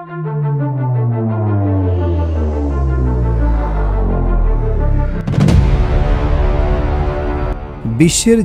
বিশ্বের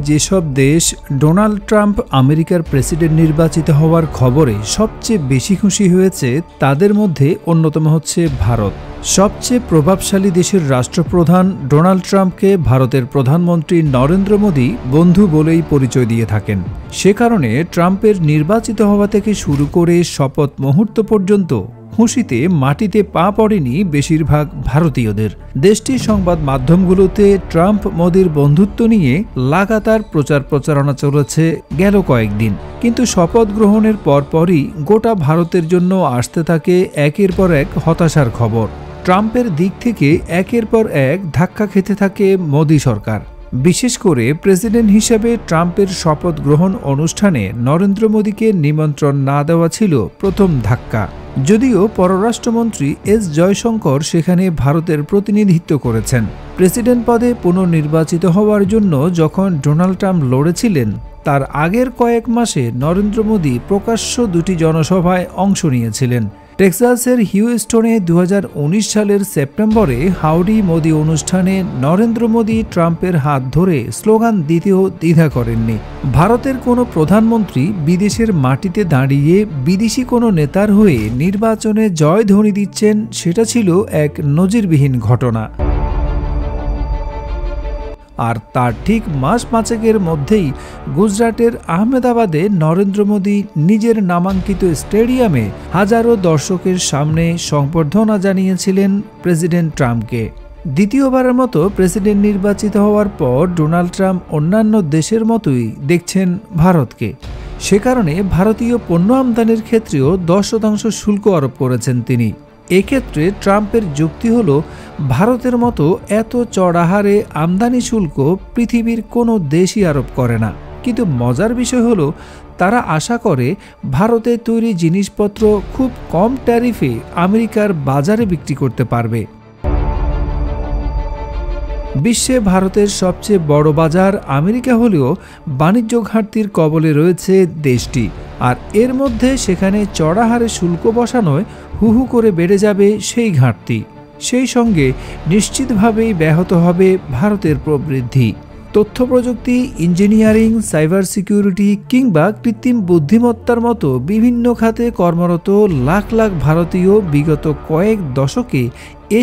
যেসব দেশ ডোনাল্ড ট্রাম্প আমেরিকার প্রেসিডেন্ট নির্বাচিত হওয়ার খবরে সবচেয়ে বেশি খুশি হয়েছে তাদের মধ্যে অন্যতম হচ্ছে ভারত। সবচেয়ে প্রভাবশালী দেশের রাষ্ট্রপ্রধান ডোনাল্ড ট্রাম্পকে ভারতের প্রধানমন্ত্রী নরেন্দ্র মোদী বন্ধু বলেই পরিচয় দিয়ে থাকেন। সে কারণে ট্রাম্পের নির্বাচিত হওয়া থেকে শুরু করে শপথ মুহূর্ত পর্যন্ত খুশিতে মাটিতে পা পড়েনি বেশিরভাগ ভারতীয়দের। দেশটির সংবাদ মাধ্যমগুলোতে ট্রাম্প মোদির বন্ধুত্ব নিয়ে লাগাতার প্রচার প্রচারণা চলেছে গেল কয়েকদিন, কিন্তু শপথ গ্রহণের পরপরই গোটা ভারতের জন্য আসতে থাকে একের পর এক হতাশার খবর। ট্রাম্পের দিক থেকে একের পর এক ধাক্কা খেতে থাকে মোদি সরকার। বিশেষ করে প্রেসিডেন্ট হিসেবে ট্রাম্পের শপথ গ্রহণ অনুষ্ঠানে নরেন্দ্র মোদীকে নিমন্ত্রণ না দেওয়া ছিল প্রথম ধাক্কা। যদিও পররাষ্ট্রমন্ত্রী এস জয়শঙ্কর সেখানে ভারতের প্রতিনিধিত্ব করেছেন। প্রেসিডেন্ট পদে পুনর্নির্বাচিত হওয়ার জন্য যখন ডোনাল্ড ট্রাম্প লড়েছিলেন, তার আগের কয়েক মাসে নরেন্দ্র মোদী প্রকাশ্য দুটি জনসভায় অংশ নিয়েছিলেন। টেক্সাসের হিউস্টনে 2019 সালের সেপ্টেম্বরে হাউডি মোদি অনুষ্ঠানে নরেন্দ্র মোদী ট্রাম্পের হাত ধরে স্লোগান দিতেও দ্বিধা করেননি। ভারতের কোনো প্রধানমন্ত্রী বিদেশের মাটিতে দাঁড়িয়ে বিদেশি কোনো নেতার হয়ে নির্বাচনে জয়ধ্বনি দিচ্ছেন, সেটা ছিল এক নজিরবিহীন ঘটনা। আর তার ঠিক মাস পাঁচেকের মধ্যেই গুজরাটের আহমেদাবাদে নরেন্দ্র মোদী নিজের নামাঙ্কিত স্টেডিয়ামে হাজারো দর্শকের সামনে সংবর্ধনা জানিয়েছিলেন প্রেসিডেন্ট ট্রাম্পকে। দ্বিতীয়বারের মতো প্রেসিডেন্ট নির্বাচিত হওয়ার পর ডোনাল্ড ট্রাম্প অন্যান্য দেশের মতোই দেখছেন ভারতকে। সে কারণে ভারতীয় পণ্য আমদানির ক্ষেত্রেও 10% শুল্ক আরোপ করেছেন তিনি। এক্ষেত্রে ট্রাম্পের যুক্তি হল, ভারতের মতো এত চড়া হারে আমদানি শুল্ক পৃথিবীর কোনো দেশই আরোপ করে না। কিন্তু মজার বিষয় হলো, তারা আশা করে ভারতে তৈরি জিনিসপত্র খুব কম ট্যারিফে আমেরিকার বাজারে বিক্রি করতে পারবে। বিশ্বে ভারতের সবচেয়ে বড় বাজার আমেরিকা হলেও বাণিজ্য ঘাটতির কবলে রয়েছে দেশটি। আর এর মধ্যে সেখানে চড়া হারে শুল্ক বসানোয় হুহু করে বেড়ে যাবে সেই ঘাটতি। সেই সঙ্গে নিশ্চিতভাবেই ব্যাহত হবে ভারতের প্রবৃদ্ধি। তথ্য প্রযুক্তি, ইঞ্জিনিয়ারিং, সাইবার সিকিউরিটি কিংবা কৃত্রিম বুদ্ধিমত্তার মতো বিভিন্ন খাতে কর্মরত লাখ লাখ ভারতীয় বিগত কয়েক দশকে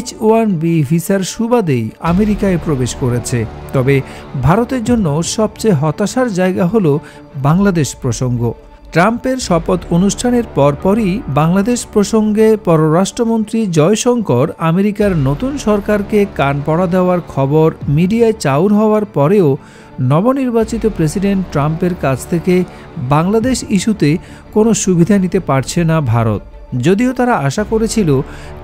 H-1B ভিসার সুবাদেই আমেরিকায় প্রবেশ করেছে। তবে ভারতের জন্য সবচেয়ে হতাশার জায়গা হলো বাংলাদেশ প্রসঙ্গ। ট্রাম্পের শপথ অনুষ্ঠানের পরপরই বাংলাদেশ প্রসঙ্গে পররাষ্ট্রমন্ত্রী জয়শঙ্কর আমেরিকার নতুন সরকারকে কান পড়া দেওয়ার খবর মিডিয়ায় চাউর হওয়ার পরেও নবনির্বাচিত প্রেসিডেন্ট ট্রাম্পের কাছ থেকে বাংলাদেশ ইস্যুতে কোনো সুবিধা নিতে পারছে না ভারত। যদিও তারা আশা করেছিল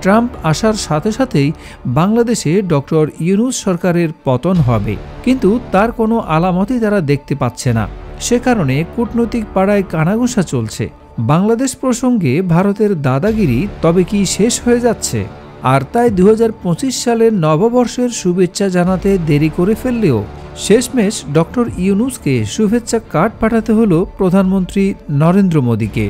ট্রাম্প আসার সাথে সাথেই বাংলাদেশে ডক্টর ইউনূস সরকারের পতন হবে, কিন্তু তার কোনো আলামতই তারা দেখতে পাচ্ছে না। সে কারণে কূটনৈতিক পাড়ায় কানাঘুষা চলছে। বাংলাদেশ প্রসঙ্গে ভারতের দাদাগিরি তবে কি শেষ হয়ে যাচ্ছে? আর তাই 2025 সালের নববর্ষের শুভেচ্ছা জানাতে দেরি করে ফেললেও শেষমেশ ডক্টর ইউনূসকে শুভেচ্ছা কার্ড পাঠাতে হলো প্রধানমন্ত্রী নরেন্দ্র মোদীকে।